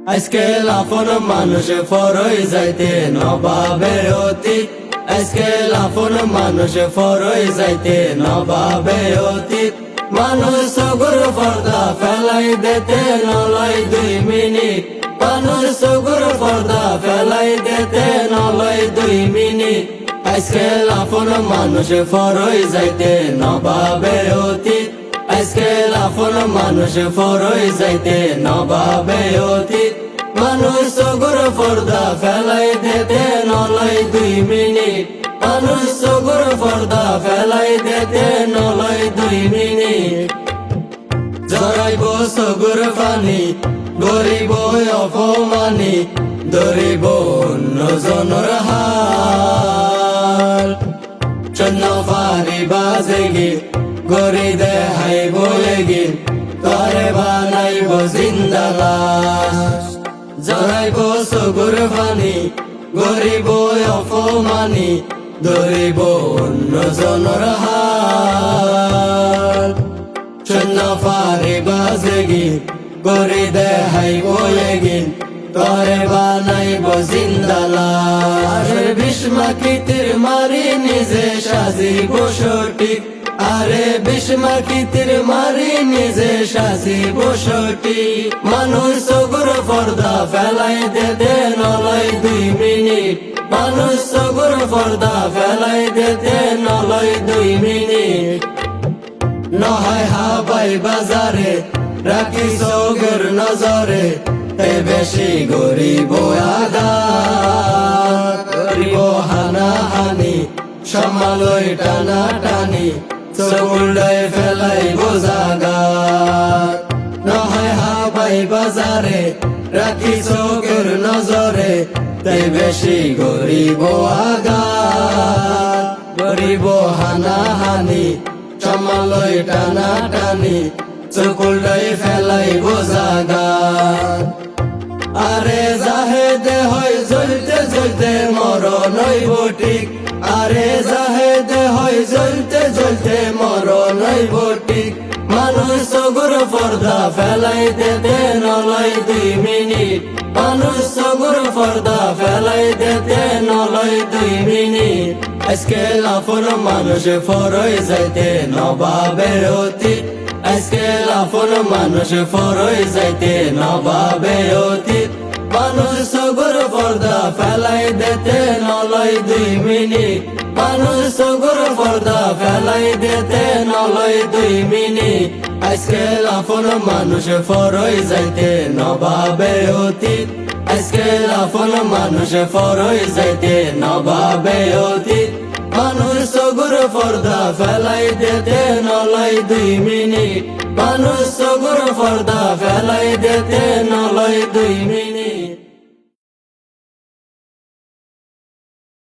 আজকে লাফন মানুষ ফরই যাইতে নবাবের অতীত, আজকে লাফন মানুষ ফরই যাইতে নবাবের অতীত। মানুষ সগুর পর্দা ফেলাই দিতে নলয় 2 মিনিট, মানুষ সগুর পর্দা ফেলাই দিতে নলয় 2 মিনিট। আজকে লাফন মানুষ ফরই যাইতে নবাবের অতীত, আজকে লাফন মানুষ ফরই যাইতে নবাবের অতীত। মানুষ সগুর পর্দা ফেলাই দিতে নলয় 2 মিনিট, মানুষ সগুর পর্দা ফেলাই দিতে নলয় 2 মিনিট। জড়াইব সগুর পানি গরিব অপমানি, ধরিব অন্যজনের হাল। চন্ন পারি বাজেগি গরি দেহাইব এগিন, তরে বানাইব জিন্দা লাশ। জড়াইব সগুর পানি গরিব অপমানি, ধরিব অন্যজনের হাল। চন্ন পারি বাজেগি গরি দেহাইব এগিন, তরে বানাইব জিন্দা লাশ। বিষ্মাকিতির মারি নিজে সাজিব সঠিক, আরে বিষ্মাকিতির মারি নিজে সাজিব সঠিক। মানুষ সগুর পর্দা ফেলাই দিতে নলয় 2 মিনিট, মানুষ সগুর পর্দা ফেলাই দিতে নলয় 2 মিনিট। নহয় হাবাই বাজারে রাখি সগুর নজরে, তে বেশি গরিব আঘাত। গরিব হানাহানি সমালয় টানা টানি, সগুলাই ফেলাইব জাগাত। নহয় হাবাই বাজারে রাখি চোখের নজরে, তাই বেশি গরিব আঘাত। গরিব হানাহানি সমালয় টানা টানি, চকুলাই ফেলাইব জাগাত। আরে জাহেদে হয় জ্বলতে জ্বলতে মরণ হইব ঠিক, আরে জাহেদে হয় জ্বলতে জ্বলতে মরণ হইব ঠিক। মানুষ সগুর পর্দা ফেলাই দিতে নলয় 2 মিনিট, মানুষ সগুর পর্দা ফেলাই দিতে নলয় 2 মিনিট। আজকে লাফন মানুষ ফরই যাইতে নবাবের অতীত, আজকে লাফন মানুষ ফরই যাইতে নবাবের অতীত। মানুষ সগুর পর্দা ফেলাই দিতে নলয় 2 মিনিট, মানুষ সগুর পর্দা ফেলাই দিতে নলয় 2 মিনিট। আজকে লাফন মানুষ ফরই যাইতে নবাবের অতীত, আজকে লাফন মানুষ ফরই যাইতে নবাবের অতীত। মানুষ সগুর পর্দা ফেলাই দিতে নলয় 2 মিনিট, মানুষ সগুর পর্দা ফেলাই দিতে নলয় 2 মিনিট।